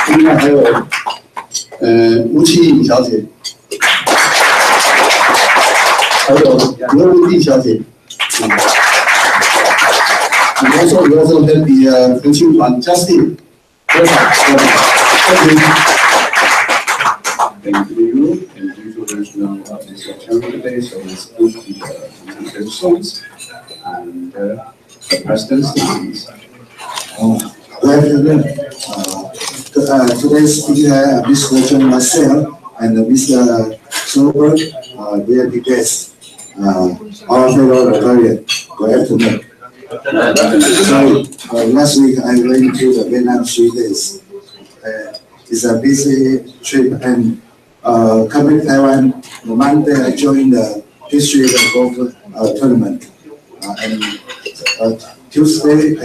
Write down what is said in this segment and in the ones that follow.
另外还有吴启颖小姐，还有刘文丽小姐。We also have the 腾讯团 Justin. Thank you. And due to original channel today, so let's move the songs and the president's names. Good afternoon. Today's speaker, Mr. John Marcel and Mr. Sober, VIP guests, our fellow Rotarian. Good afternoon. So, last week I went to the Vietnam 3 days. It's a busy trip, and coming to Taiwan, on Monday I joined the history golf tournament, and Tuesday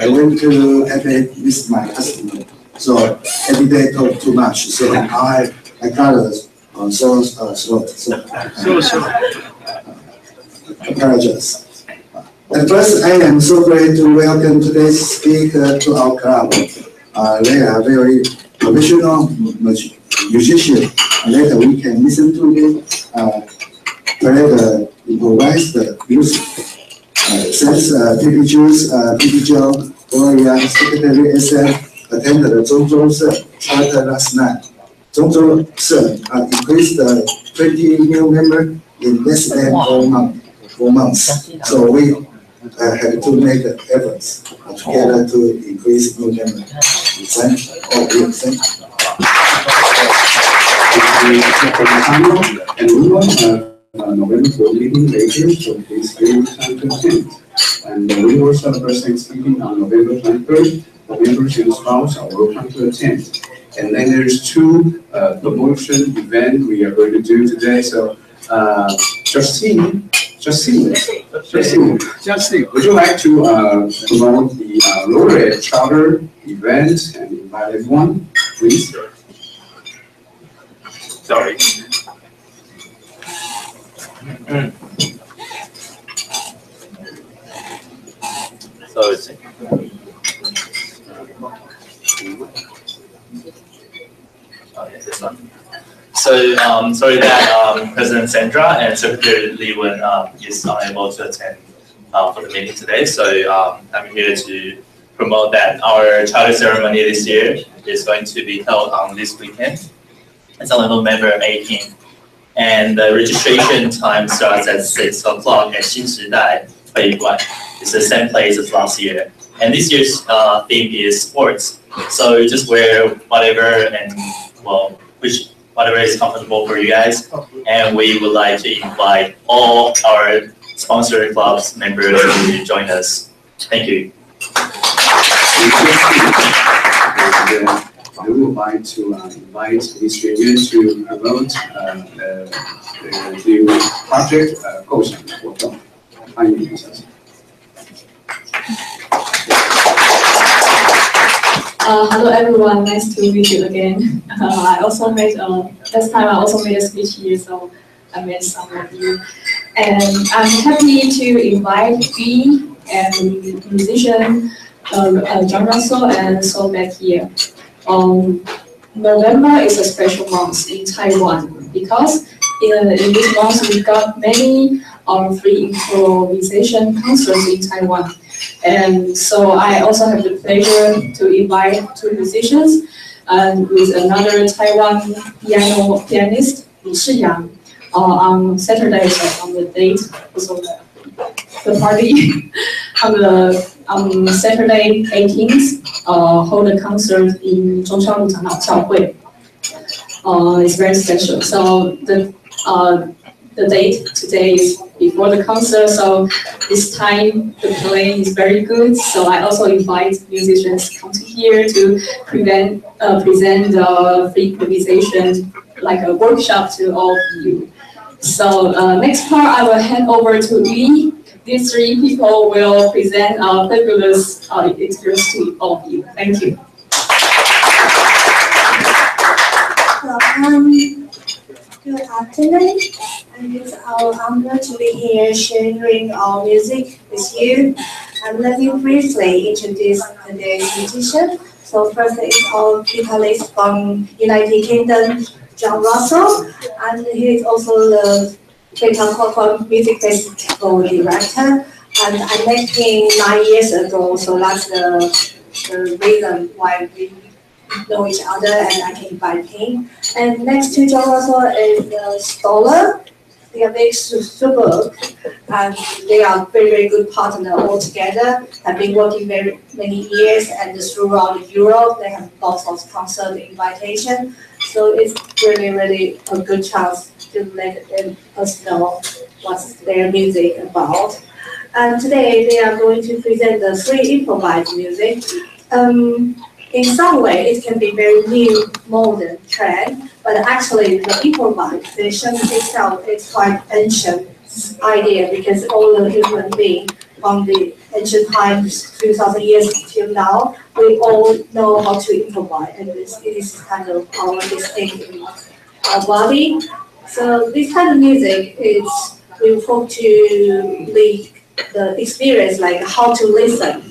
I went to FA with my customer. So every day talk too much. So I got a sore throat. So apologize. At first, I am so great to welcome today's speaker to our club. They are very professional musicians. Later we can listen to them play the improvised music. Since P.P. Joe, Gloria, Secretary SM attended the Zhongzhou started last night. Zhongzhou increased 20 new members in less than 4 months. So we have to make efforts together to increase new members. Thank you. And we will have November 4 meeting later, so please give us time to attend. And we will celebrate Thanksgiving on November 23rd. The members and spouse are welcome to attend. And then there's 2 promotion events we are going to do today. So, Justine, would you like to promote the Rotary Charter event and invite everyone, please? Sorry. So sorry that President Sandra and Secretary Lee Wen is unable to attend for the meeting today. So I'm here to promote that our charter ceremony this year is going to be held on this weekend. It's on November 18th. And the registration time starts at 6 o'clock at 新时代会馆. It's the same place as last year. And this year's theme is sports. So just wear whatever and, well, whatever is comfortable for you guys. And we would like to invite all our sponsor clubs members to join us. Thank you. I would like to invite Mr. Yuan to promote the new project 构想活动。欢迎您，小姐。Hello everyone, nice to meet you again. I also made last time I also made a speech here, so I met some of you, and I'm happy to invite B and musician John Russell and Sol back here. November is a special month in Taiwan because in this month we got many free improvisation concerts in Taiwan. And so I also have the pleasure to invite 2 musicians and with another Taiwan pianist, Li Shiyang, on Saturday, so on the date, also the party, on Saturday 18th, hold a concert in Zhongshaolu Changnao Qiaohui. It's very special. So the date today is before the concert, so this time the playing is very good. So I also invite musicians to come to here to present free improvisation, like a workshop to all of you. So next part I will hand over to Lee. These 3 people will present a fabulous experience to all of you. Thank you. Good afternoon. It's our honor to be here sharing our music with you. And let me briefly introduce today's musician. So first is our guitarist from United Kingdom, John Russell, and he is also the Clayton Music Festival director. And I met him 9 years ago, so that's the reason why we know each other and I can invite him. And next to John Russell is Stoller. They are very superb, and they are very good partner all together. Have been working very many years, and throughout Europe they have lots of concert invitation. So it's really a good chance to let us know what's their music about. And today they are going to present the free improvised music. In some way, it can be very new, modern trend, but actually the improvisation itself is quite ancient idea because all the human beings from the ancient times, 2,000 years till now, we all know how to improvise, and it is kind of our instinct in our body. So this kind of music we hope to lead the experience, like how to listen.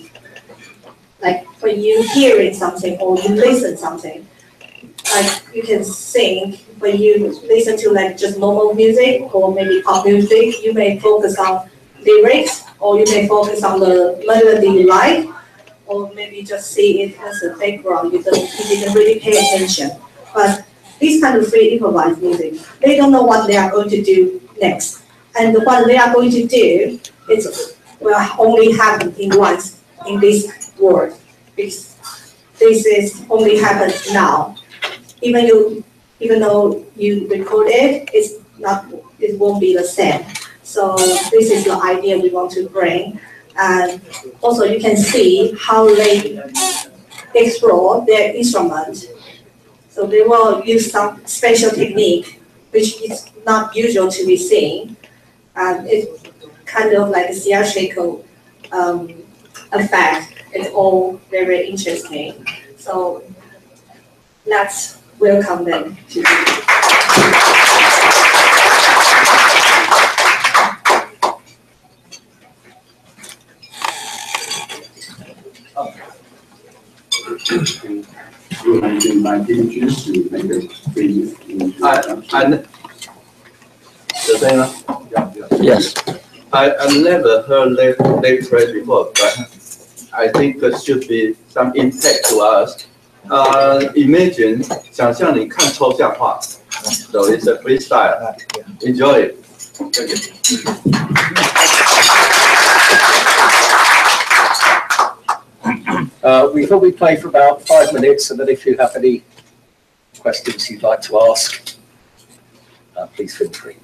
Like when you hearing something or you listen something, like you can sing. When you listen to like just normal music or maybe pop music, you may focus on lyrics or you may focus on the melody you like, or maybe just see it as a background. You didn't really pay attention. But this kind of free improvised music, they don't know what they are going to do next, and what they are going to do will only happen once in this world, because this is only happen now. Even though you record it, it won't be the same. So this is the idea we want to bring, and also you can see how they explore their instrument. So they will use some special technique which is not usual to be seen, and it's kind of like a theatrical effect. It's all very interesting. So let's welcome them to We would like to invite teachers to make a brief introduction. Yes. I never heard they play before, but I think it should be some impact to us. Imagine, 想象你看抽象画 so it's a freestyle. Enjoy it. Thank you. We thought we'd play for about 5 minutes, and then if you have any questions you'd like to ask, please feel free.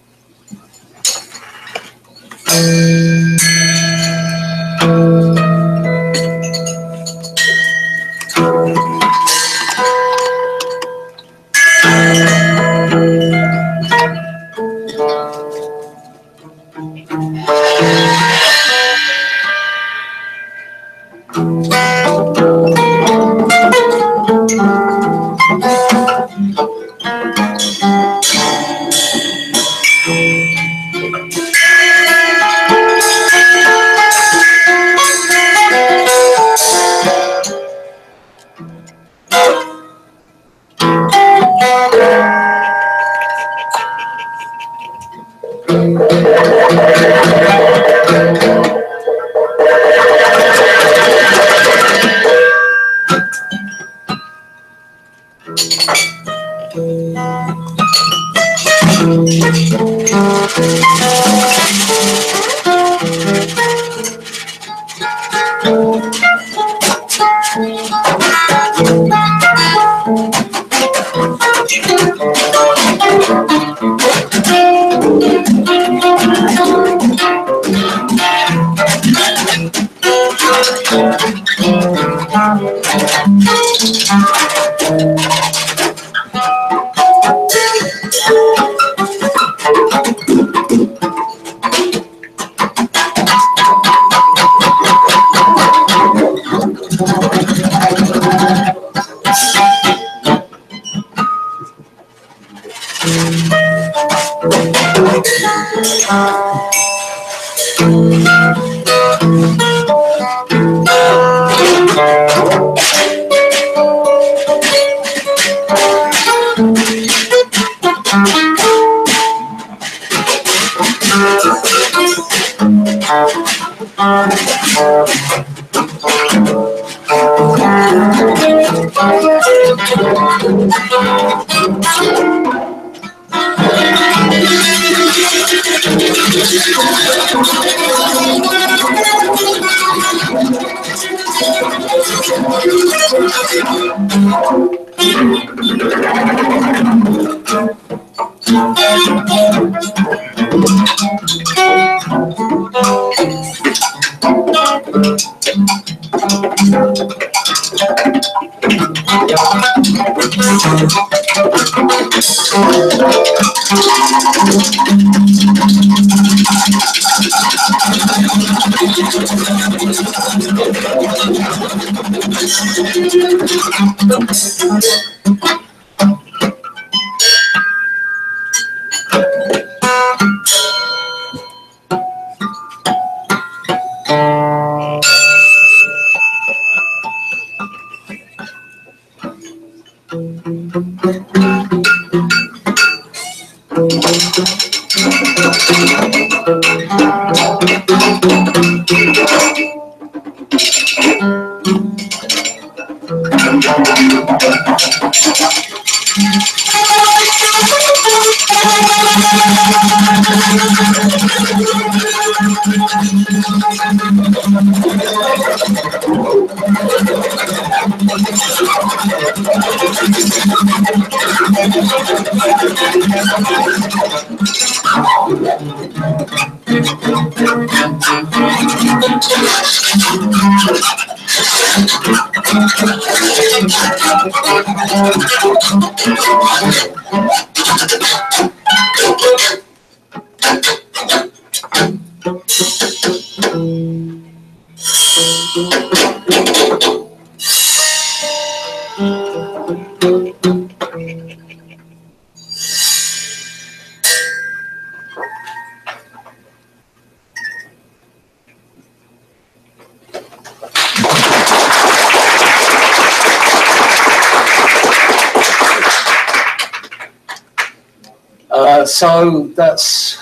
So that's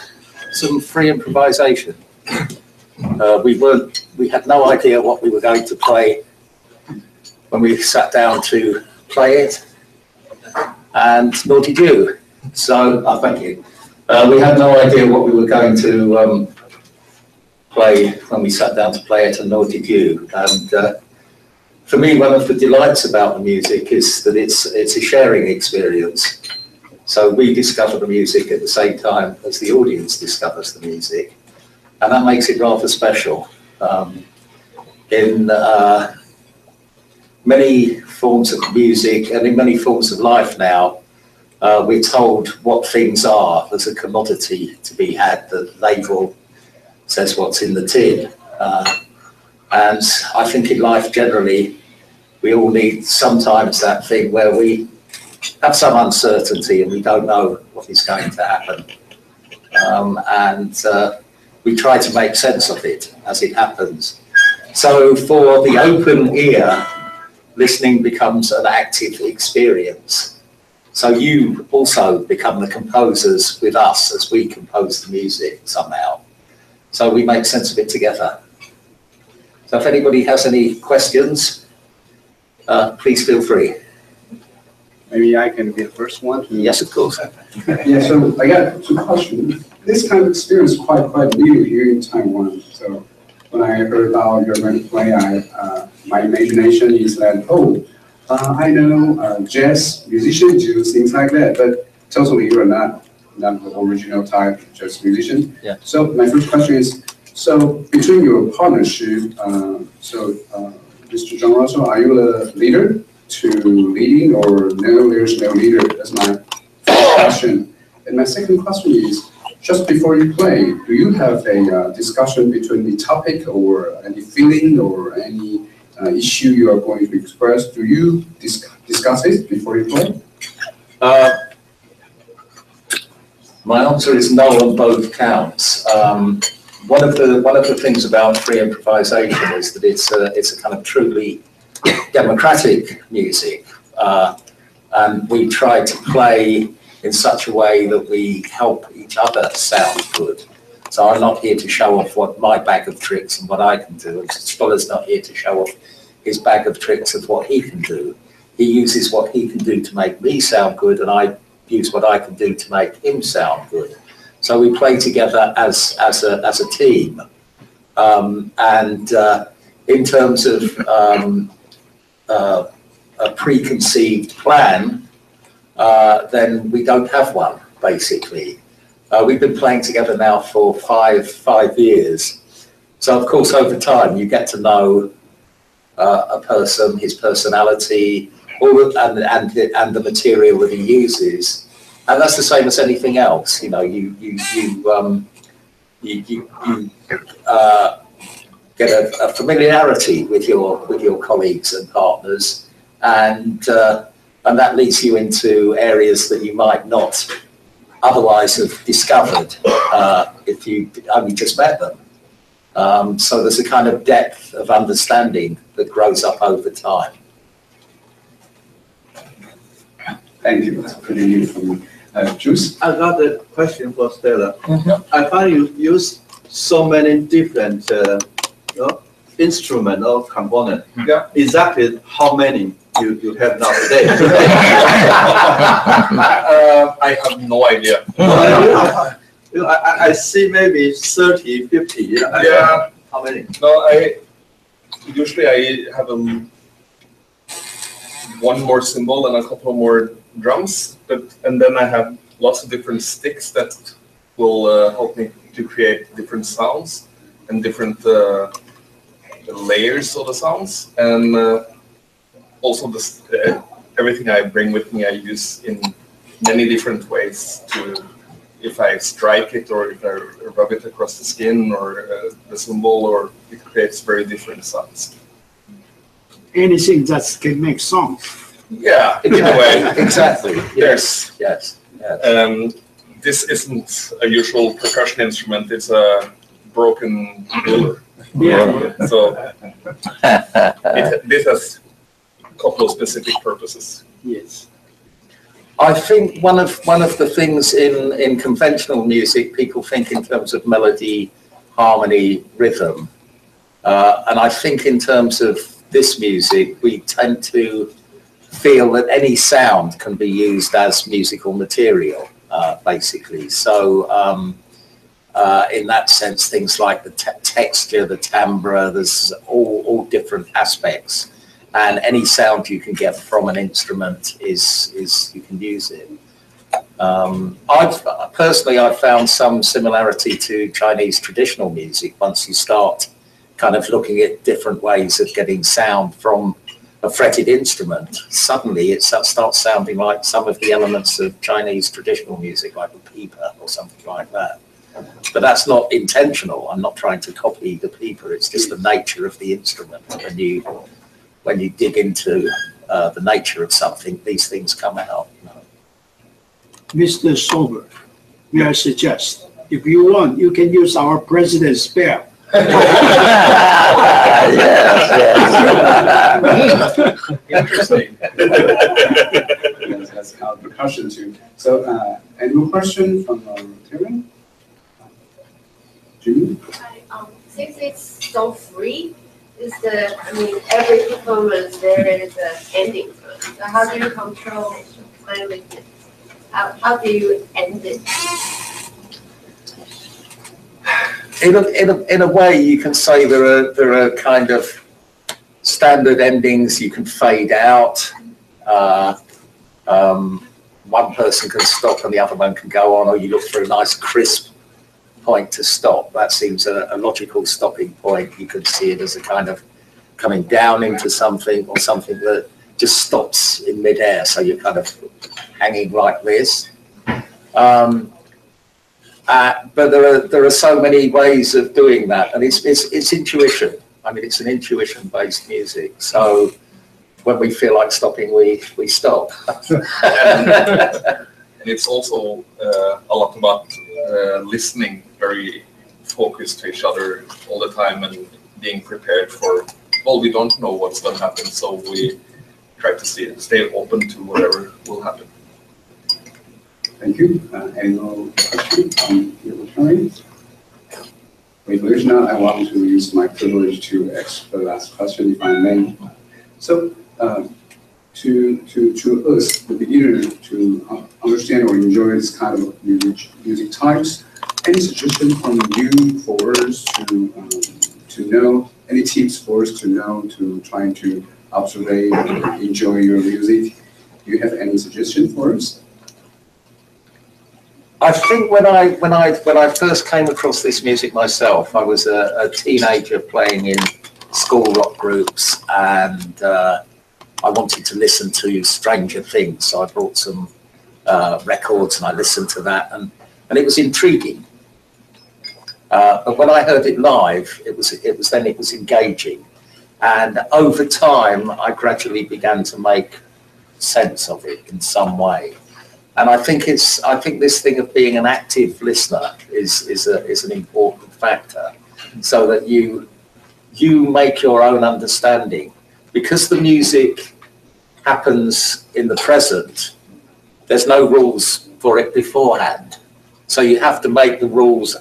some free improvisation. We had no idea what we were going to play when we sat down to play it, and nor did you. So, thank you. We had no idea what we were going to play when we sat down to play it, and nor did you. And for me, one of the delights about the music is that it's a sharing experience. So we discover the music at the same time as the audience discovers the music, and that makes it rather special. In many forms of music and in many forms of life now, we're told what things are as a commodity to be had. The label says what's in the tin. And I think in life generally, we all need sometimes that thing where we have some uncertainty and we don't know what is going to happen. We try to make sense of it as it happens. So for the open ear, listening becomes an active experience. So you also become the composers with us as we compose the music somehow. So we make sense of it together. So if anybody has any questions, please feel free. Maybe I can be the first one. Yes, of course. Yeah, so I got two questions. This kind of experience is quite new here in Taiwan. So when I heard about you're going to play, my imagination is that, I know jazz musicians do things like that, but totally you're not the original type jazz musician. Yeah. So my first question is, so between your partnership, Mr. John Russell, are you a leader to leading, or no, there's no leader? That's my first question. And my second question is, just before you play, do you have a discussion between the topic or any feeling or any issue you are going to express? Do you discuss it before you play? My answer is no on both counts. One of the things about free improvisation is that it's a kind of truly democratic music, and we try to play in such a way that we help each other sound good. So I'm not here to show off what my bag of tricks and what I can do, and Stoller's not here to show off his bag of tricks of what he can do. He uses what he can do to make me sound good, and I use what I can do to make him sound good. So we play together as a team. In terms of a preconceived plan, then we don't have one, basically. We've been playing together now for five years. So of course, over time, you get to know a person, his personality, and the material that he uses, and that's the same as anything else. You know, you get a familiarity with your colleagues and partners, and that leads you into areas that you might not otherwise have discovered if you only just met them. So there's a kind of depth of understanding that grows up over time. Thank you. That's pretty new for me. Juice? I got a question for Stella. I find you use so many different instrument or component. Yeah. Exactly how many you have now today? I have no idea. I see maybe 30, 50. Yeah. How many? No, usually I have one more cymbal and a couple more drums, and then I have lots of different sticks that will help me to create different sounds and different layers of the sounds, and also everything I bring with me I use in many different ways to. If I strike it or if I rub it across the skin or the cymbal, or it creates very different sounds. Anything that can make songs. Yeah, in a way. Exactly. Yes. This isn't a usual percussion instrument. It's a broken ruler. Yeah. So this has a couple of specific purposes. Yes. I think one of the things in conventional music, people think in terms of melody, harmony, rhythm, and I think in terms of this music, we tend to feel that any sound can be used as musical material, basically. So in that sense, things like the texture, the timbre, there's all different aspects. And any sound you can get from an instrument is you can use it. I've found some similarity to Chinese traditional music. Once you start kind of looking at different ways of getting sound from a fretted instrument, suddenly it starts sounding like some of the elements of Chinese traditional music, like the pipa or something like that. But that's not intentional. I'm not trying to copy the pipa. It's just the nature of the instrument. When you dig into the nature of something, these things come out. Mr. Sober, may I suggest, if you want, you can use our president's spare. Yes. Interesting. That's our percussion too. So, any more question from Terry? Jimmy? Since it's so free, every performance there is an ending to it. So how do you control time with it? How do you end it? In a way, you can say there are kind of standard endings. You can fade out. One person can stop and the other one can go on, or you look for a nice crisp point to stop. That seems a logical stopping point. You could see it as a kind of coming down into something, or something that just stops in midair, so you're kind of hanging like this. But there are so many ways of doing that, and it's intuition. I mean, it's an intuition-based music. So when we feel like stopping, we stop. And it's also a lot about listening very focused to each other all the time and being prepared for well, we don't know what's going to happen, so we try to stay open to whatever will happen. Thank you. Any more questions from the audience? With which now I want to use my privilege to ask the last question, if I may. So, to us, the beginner, to understand or enjoy this kind of music types, any suggestion from you for us to know, any tips for us to know, to trying to observe and enjoy your music? Do you have any suggestion for us? I think when I first came across this music myself, I was a teenager playing in school rock groups, and I wanted to listen to Stranger Things, so I brought some records and I listened to that, and it was intriguing. But when I heard it live, it was engaging, and over time I gradually began to make sense of it in some way. And I think this thing of being an active listener is an important factor, so that you make your own understanding. Because the music happens in the present, there's no rules for it beforehand. So you have to make the rules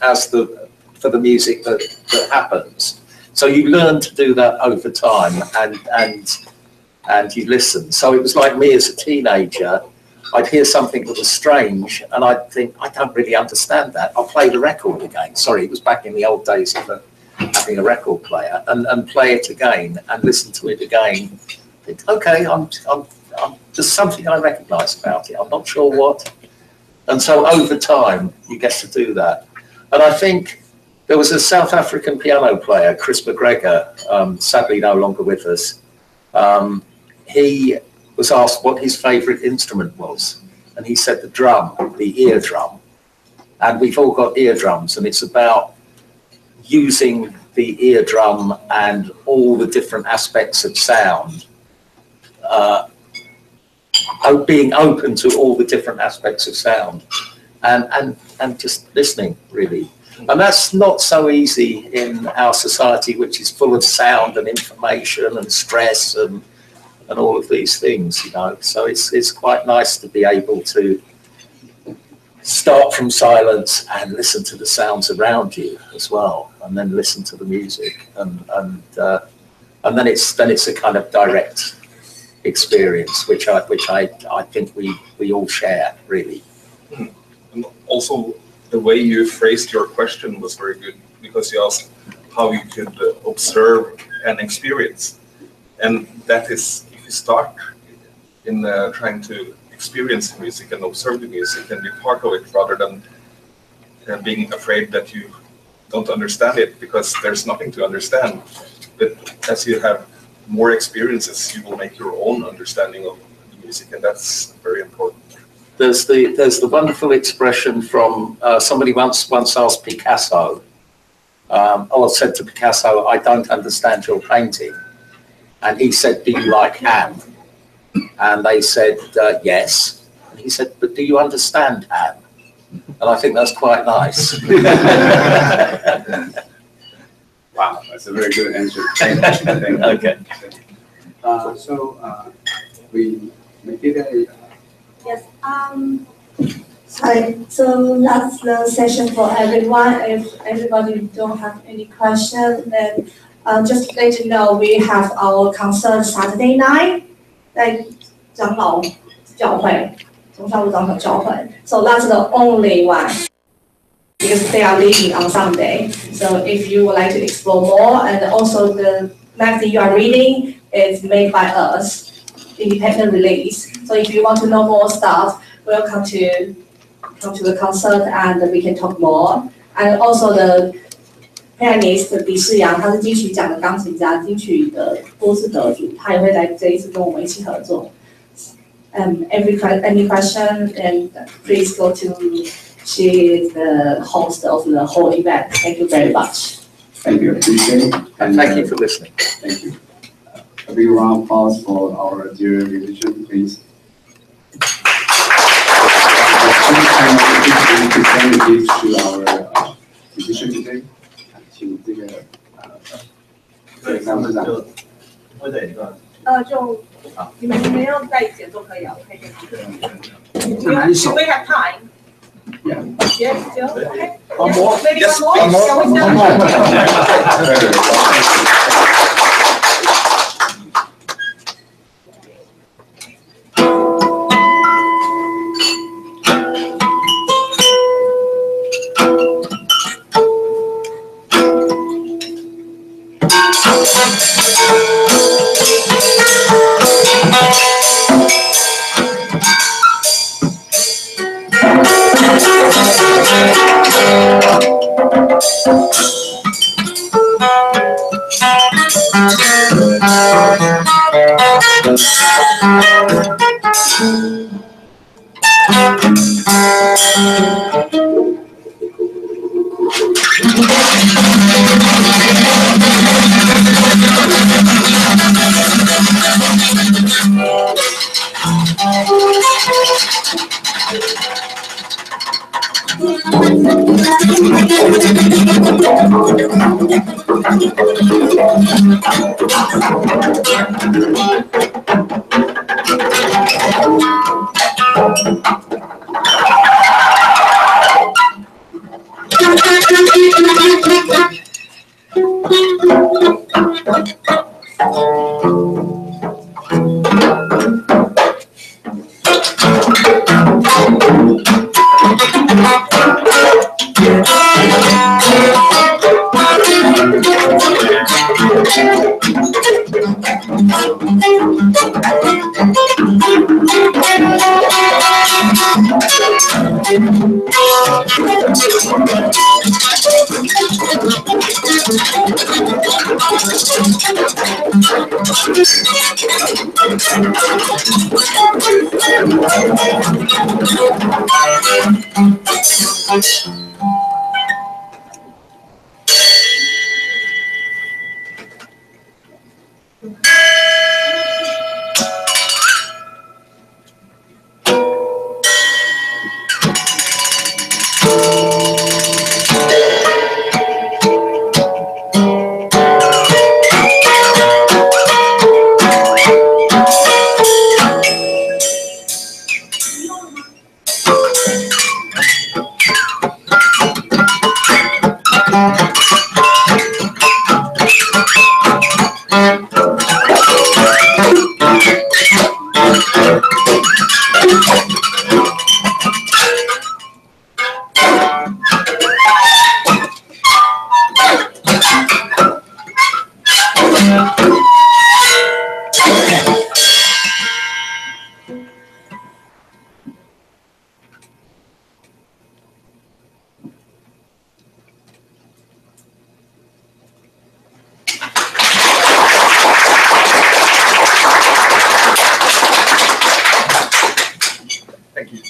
for the music that happens. So you learn to do that over time, and you listen. So it was like me as a teenager. I'd hear something that was strange, and I'd think, I don't really understand that. I'll play the record again. Sorry, it was back in the old days of having a record player, and play it again and listen to it again. Think, okay, I'm there's something I recognise about it. I'm not sure what. And so over time, you get to do that. And I think there was a South African piano player, Chris McGregor, sadly no longer with us. He was asked what his favourite instrument was, and he said the drum, the eardrum. And we've all got eardrums, and it's about using the eardrum and all the different aspects of sound, being open to all the different aspects of sound, and just listening, really. And that's not so easy in our society, which is full of sound and information and stress and all of these things, you know. So it's quite nice to be able to start from silence and listen to the sounds around you as well, and then listen to the music, and then it's a kind of direct experience, which I think we all share, really. And also, the way you phrased your question was very good, because you asked how you could observe and experience, and that is, if you start in trying to experience the music and observe the music and be part of it, rather than being afraid that you don't understand it, because there's nothing to understand. But as you have more experiences, you will make your own understanding of the music, and that's very important. There's the wonderful expression from somebody once asked Picasso, or said to Picasso, "I don't understand your painting," and he said, "Do you like ham?" And they said, "Yes." And he said, "But do you understand ham?" And I think that's quite nice. Wow, that's a very good answer. Thank you. Okay. So we make it a. Yes. Sorry. So that's the session for everyone. If everybody don't have any questions, then just to let you know, we have our concert Saturday night. 在长老教会，中山路长老教会。So that's the only one, because they are leaving on Sunday. So if you would like to explore more, and also the magazine you are reading is made by us, independent release. So if you want to know more stuff, welcome to come to the concert, and we can talk more. And also the pianist 李世阳，他是金曲奖的钢琴家，金曲的多次得主，他也会来这一次跟我们一起合作。Any question, and please go to. She is the host of the whole event. Thank you very much. Thank you, appreciate it. And thank you for listening. Thank you. A big round of applause for our dear musician, please. To our musician today. 请这个，对，参会长。就你们要再剪都可以啊，可以。这难手。 We have time. Yeah. Yes, still. Okay. One more. Maybe Yes, one more. Shall we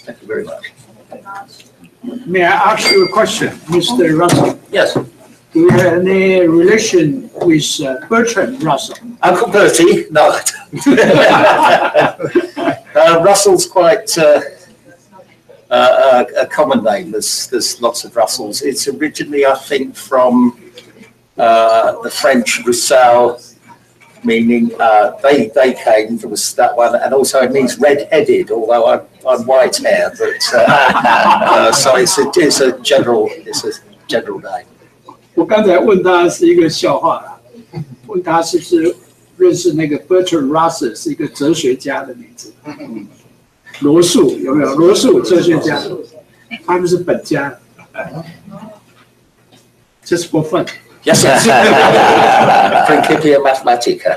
Thank you very much. May I ask you a question, Mr. Russell? Yes. Do you have any relation with Bertrand Russell? Uncle Bertie? No. Russell's quite a common name. There's lots of Russells. It's originally, I think, from the French Roussel, meaning they came from that one, and also it means red-headed, although I'm white hair, but so it's a general name. 我刚才问他是一个笑话啦，问他是不是认识那个 Bertrand Russell 是一个哲学家的名字。罗素有没有？罗素哲学家，他们是本家。Just for fun. Yes, Principia Mathematica.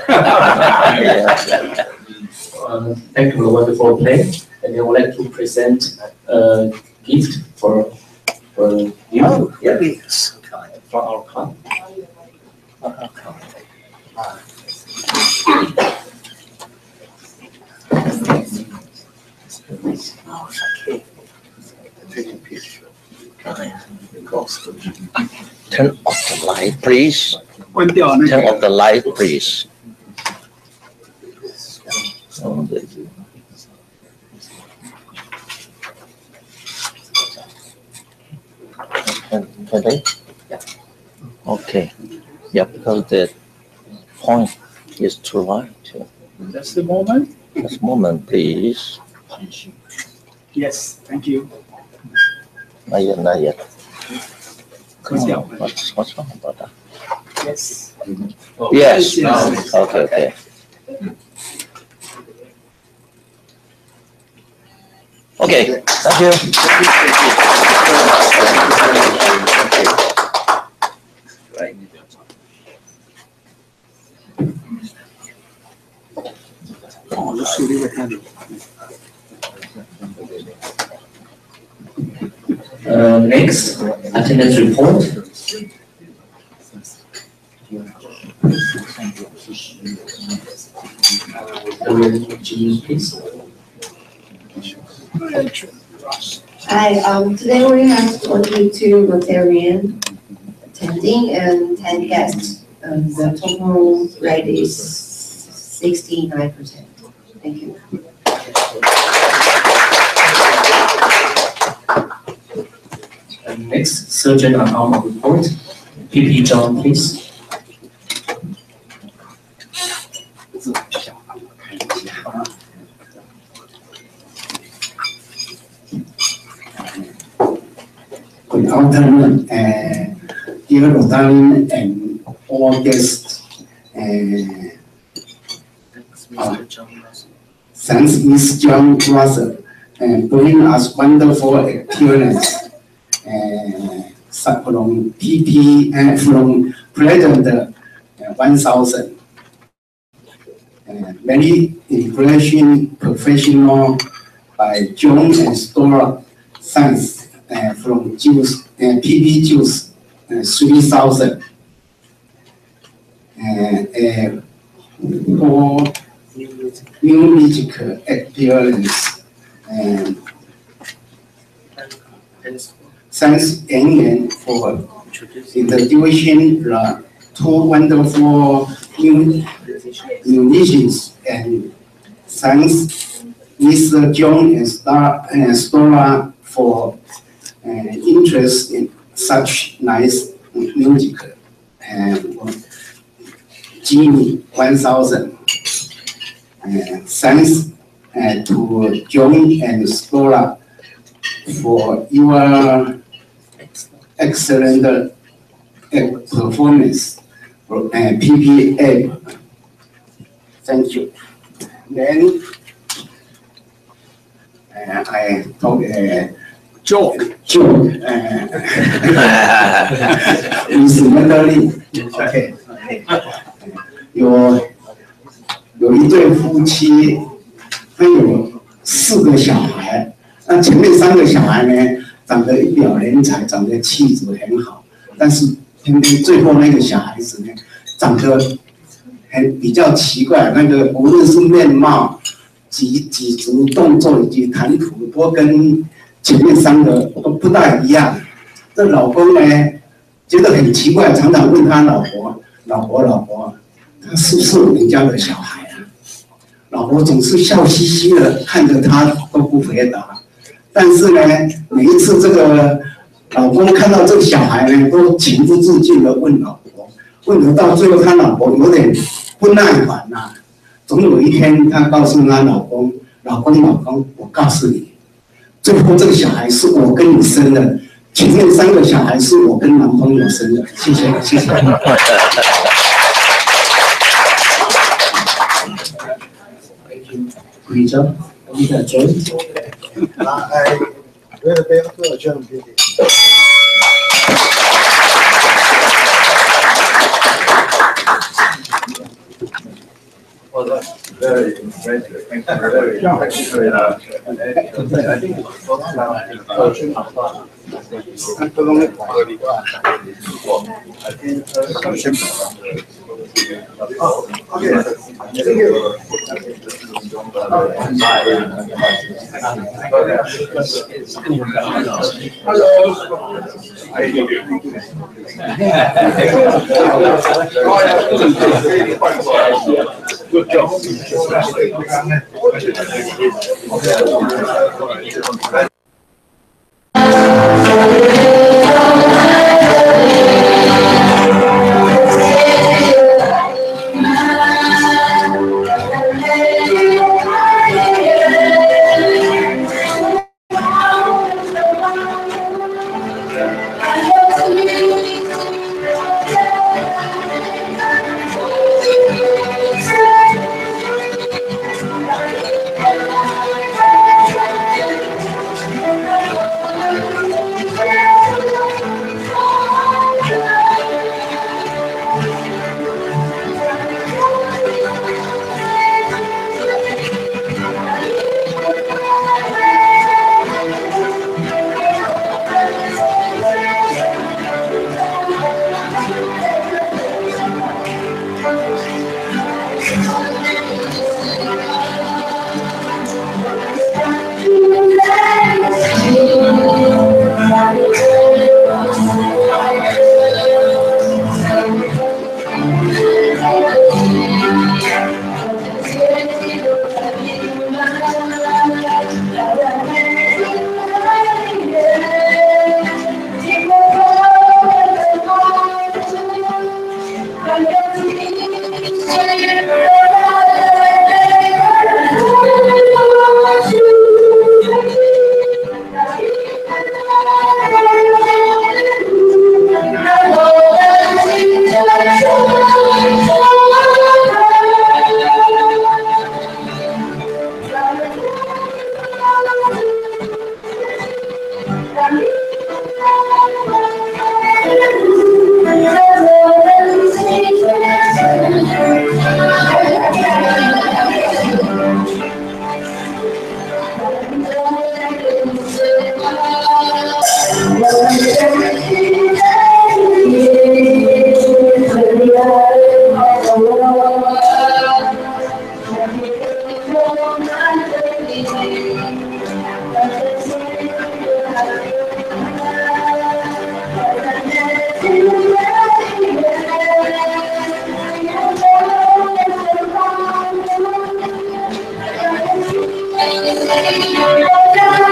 Thank you for the wonderful play. And I would like to present a gift for you. Oh, yeah, yes. From our club. Oh, thank you. Take a picture. Turn off the light, please. Turn off the light, please. Okay. Yeah, because the point It's too light. Just a moment. Just a moment, please. Yes, thank you. Not yet, not yet. What's wrong about that? Yes. Yes. Okay, okay. Okay, thank you. Next, attendance report. Please. Hi, today we have 22 Rotarian attending and 10 guests. The total rate is 69%. Thank you. Next, surgeon and armor report. PP John, please. Good afternoon, dear Rotarian and all guests. Thanks, Ms. John Russell, bring us wonderful experience from PP and from President 1000. Very impressive professional by John and Stora. Thanks from Juice PP Juice 3000. For new musical experience. Thanks again for introducing the two wonderful musicians, and thanks Mr. John and Stora for interest in such nice music. Jimmy 1000. Thanks to John and Stora for your excellent performance for PPA. Thank you. Then I talk Joe. Incidentally, okay. 有一对夫妻，他有4个小孩，那前面3个小孩呢，长得一表人才，长得气质很好，但是偏偏最后那个小孩子呢，长得比较奇怪，那个无论是面貌、举足动作以及谈吐，都跟前面3个都不大一样。这老公呢，觉得很奇怪，常常问他老婆，他是不是我们家的小孩啊？老婆总是笑嘻嘻的看着他，都不回答。但是呢，每一次这个老公看到这个小孩呢，都情不自禁的问老婆，问得到最后，他老婆有点不耐烦了。总有一天，他告诉他老公，我告诉你，最后这个小孩是我跟你生的，前面3个小孩是我跟男朋友生的。谢谢。Great job. Leader John. I will be able to adjourn meeting. Well, that's very impressive. Thank you very much. I think good job. Thank you.